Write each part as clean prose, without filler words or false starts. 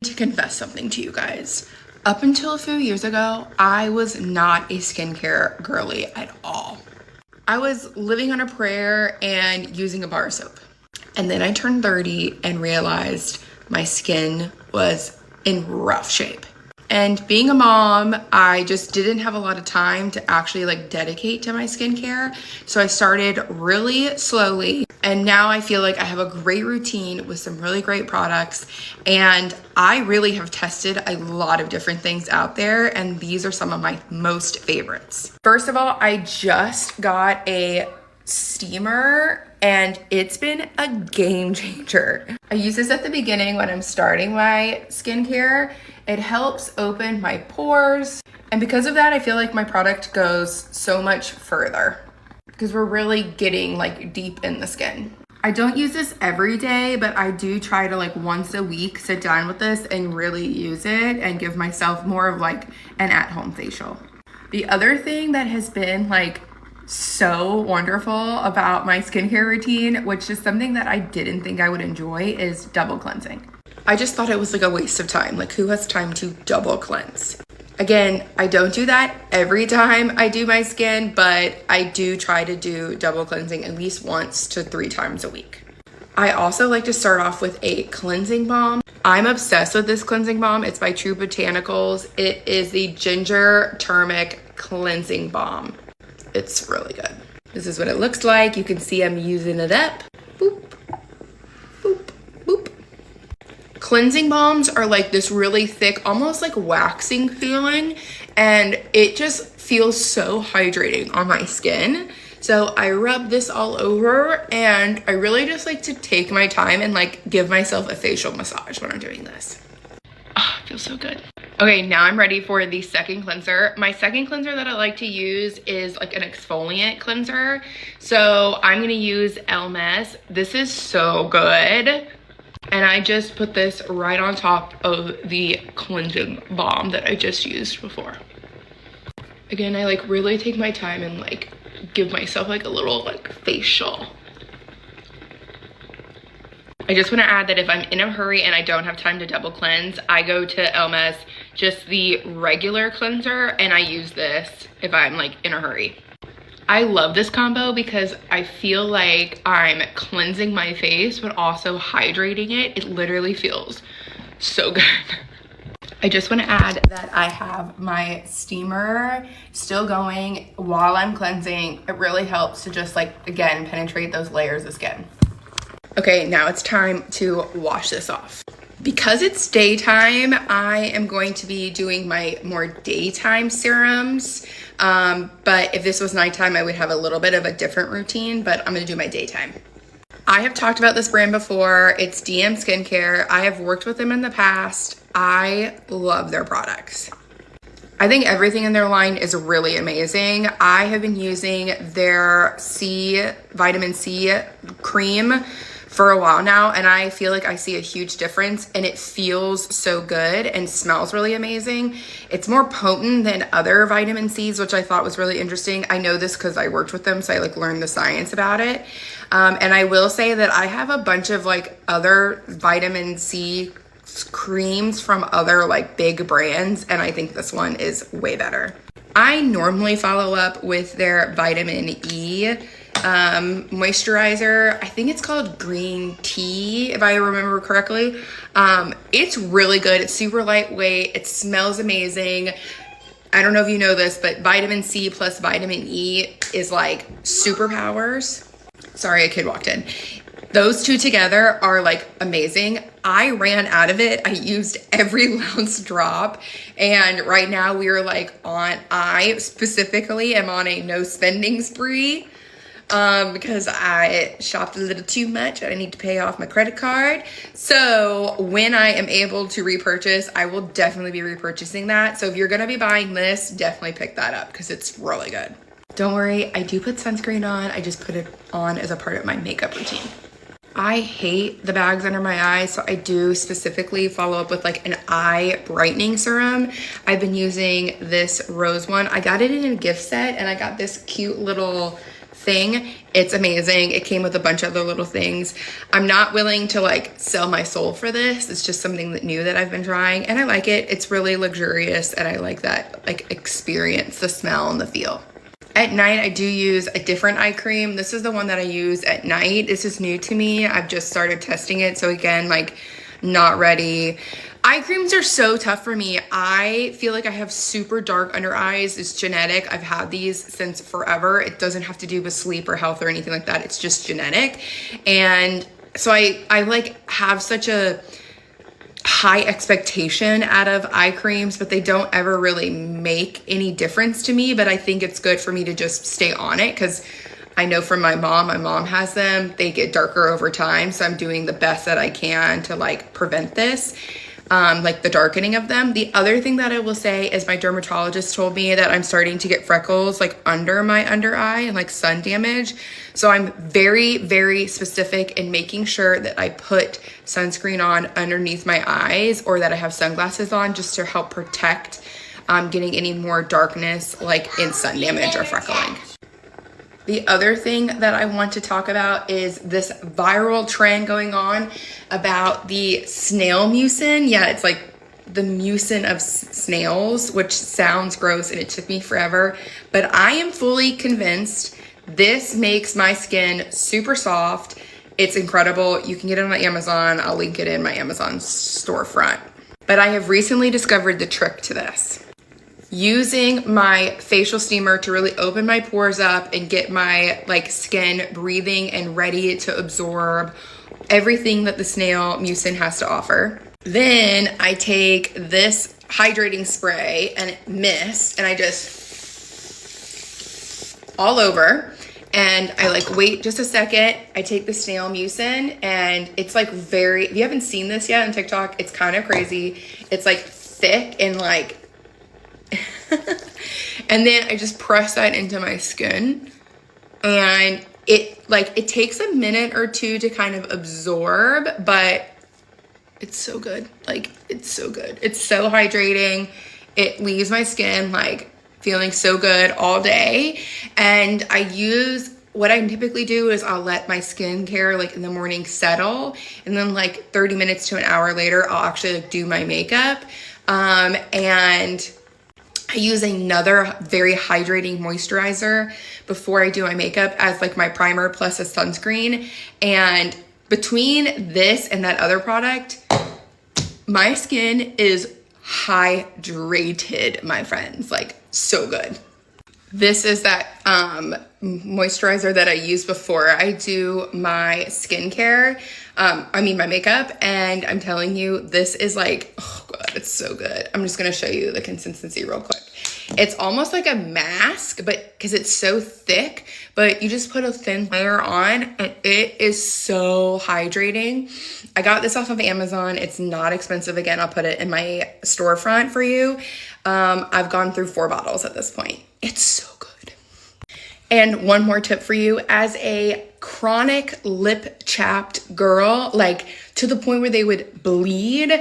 To confess something to you guys. Up until a few years ago, I was not a skincare girly at all. I was living on a prayer and using a bar of soap. And then I turned 30 and realized my skin was in rough shape. And being a mom, I just didn't have a lot of time to actually dedicate to my skincare. So I started really slowly. And now I feel like I have a great routine with some really great products. And I really have tested a lot of different things out there. And these are some of my most favorites. First of all, I just got a steamer and it's been a game changer. I use this at the beginning when I'm starting my skincare. It helps open my pores. And because of that, I feel like my product goes so much further because we're really getting deep in the skin. I don't use this every day, but I do try to once a week sit down with this and really use it and give myself more of an at-home facial. The other thing that has been so wonderful about my skincare routine, which is something that I didn't think I would enjoy, is double cleansing. I just thought it was a waste of time. Who has time to double cleanse? Again, I don't do that every time I do my skin, but I do try to do double cleansing at least once to 3 times a week. I also like to start off with a cleansing balm. I'm obsessed with this cleansing balm. It's by True Botanicals. It is the Ginger Turmeric Cleansing Balm. It's really good. This is what it looks like. You can see I'm using it up. Boop, boop, boop. Cleansing balms are this really thick, almost waxing feeling, and it just feels so hydrating on my skin. So I rub this all over, and I really just like to take my time and give myself a facial massage when I'm doing this. Oh, it feels so good. Okay, now I'm ready for the second cleanser. My second cleanser that I like to use is an exfoliant cleanser. So I'm gonna use Elmes. This is so good. And I just put this right on top of the cleansing balm that I just used before. Again, I really take my time and give myself a little facial. I just want to add that if I'm in a hurry and I don't have time to double cleanse, I go to Elmes, just the regular cleanser, and I use this if I'm in a hurry. I love this combo because I feel like I'm cleansing my face, but also hydrating it. It literally feels so good. I just want to add that I have my steamer still going while I'm cleansing. It really helps to just again, penetrate those layers of skin. Okay, now it's time to wash this off. Because it's daytime, I am going to be doing my more daytime serums. But if this was nighttime, I would have a little bit of a different routine, but I'm gonna do my daytime. I have talked about this brand before. It's DM Skincare. I have worked with them in the past. I love their products. I think everything in their line is really amazing. I have been using their vitamin C cream for a while now, and I feel like I see a huge difference, and it feels so good and smells really amazing. It's more potent than other vitamin C's, which I thought was really interesting. I know this because I worked with them, so I learned the science about it. And I will say that I have a bunch of other vitamin C creams from other big brands, and I think this one is way better. I normally follow up with their vitamin E moisturizer. I think it's called green tea, if I remember correctly. It's really good. It's super lightweight. It smells amazing. I don't know if you know this, but vitamin C plus vitamin E is superpowers. Sorry, a kid walked in. Those two together are amazing. I ran out of it. I used every last drop. And right now we are I specifically am on a no spending spree. Because I shopped a little too much and I need to pay off my credit card. So when I am able to repurchase, I will definitely be repurchasing that. So if you're going to be buying this, definitely pick that up because it's really good. Don't worry, I do put sunscreen on. I just put it on as a part of my makeup routine. I hate the bags under my eyes, so I do specifically follow up with an eye brightening serum. I've been using this rose one. I got it in a gift set, and I got this cute little thing. It's amazing. It came with a bunch of other little things. I'm not willing to like sell my soul for this. It's just something new that I've been trying, and I like it. It's really luxurious, and I like that like experience, the smell and the feel. At night, I do use a different eye cream. This is the one that I use at night. This is new to me. I've just started testing it. So again, like not ready. Eye creams are so tough for me. I feel like I have super dark under eyes. It's genetic. I've had these since forever. It doesn't have to do with sleep or health or anything like that. It's just genetic. And so I like have such a high expectation out of eye creams, but they don't ever really make any difference to me. But I think it's good for me to just stay on it because I know from my mom has them. They get darker over time. So I'm doing the best that I can to like prevent this. Like the darkening of them. The other thing that I will say is my dermatologist told me that I'm starting to get freckles like under my under eye and like sun damage. So I'm very, very specific in making sure that I put sunscreen on underneath my eyes or that I have sunglasses on just to help protect getting any more darkness like in sun damage or freckling. The other thing that I want to talk about is this viral trend going on about the snail mucin. Yeah, it's like the mucin of snails, which sounds gross and it took me forever. But I am fully convinced this makes my skin super soft. It's incredible. You can get it on Amazon. I'll link it in my Amazon storefront. But I have recently discovered the trick to this. Using my facial steamer to really open my pores up and get my like skin breathing and ready to absorb everything that the snail mucin has to offer. Then I take this hydrating spray and mist and I just all over and I like wait just a second. I take the snail mucin and it's like very, if you haven't seen this yet on TikTok, it's kind of crazy. It's like thick and like and then I just press that into my skin and it takes a minute or two to kind of absorb, but it's so good. Like it's so good. It's so hydrating. It leaves my skin like feeling so good all day. And what I typically do is I'll let my skincare like in the morning settle and then like 30 minutes to an hour later I'll actually like do my makeup and I use another very hydrating moisturizer before I do my makeup as like my primer plus a sunscreen. And between this and that other product, my skin is hydrated, my friends, like so good. This is that moisturizer that I used before I do my skincare. My makeup, and I'm telling you, this is like, oh God, it's so good. I'm just gonna show you the consistency real quick. It's almost like a mask, but because it's so thick, but you just put a thin layer on and it is so hydrating. I got this off of Amazon. It's not expensive. Again, I'll put it in my storefront for you. I've gone through 4 bottles at this point. It's so good. And one more tip for you, as a chronic lip chapped girl, like to the point where they would bleed,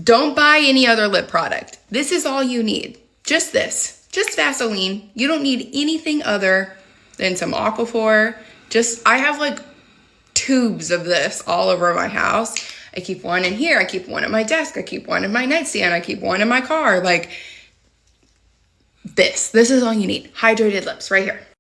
don't buy any other lip product. This is all you need. Just this, just Vaseline. You don't need anything other than some Aquaphor. I have like tubes of this all over my house. I keep one in here. I keep one at my desk. I keep one in my nightstand. I keep one in my car. Like this is all you need. Hydrated lips right here.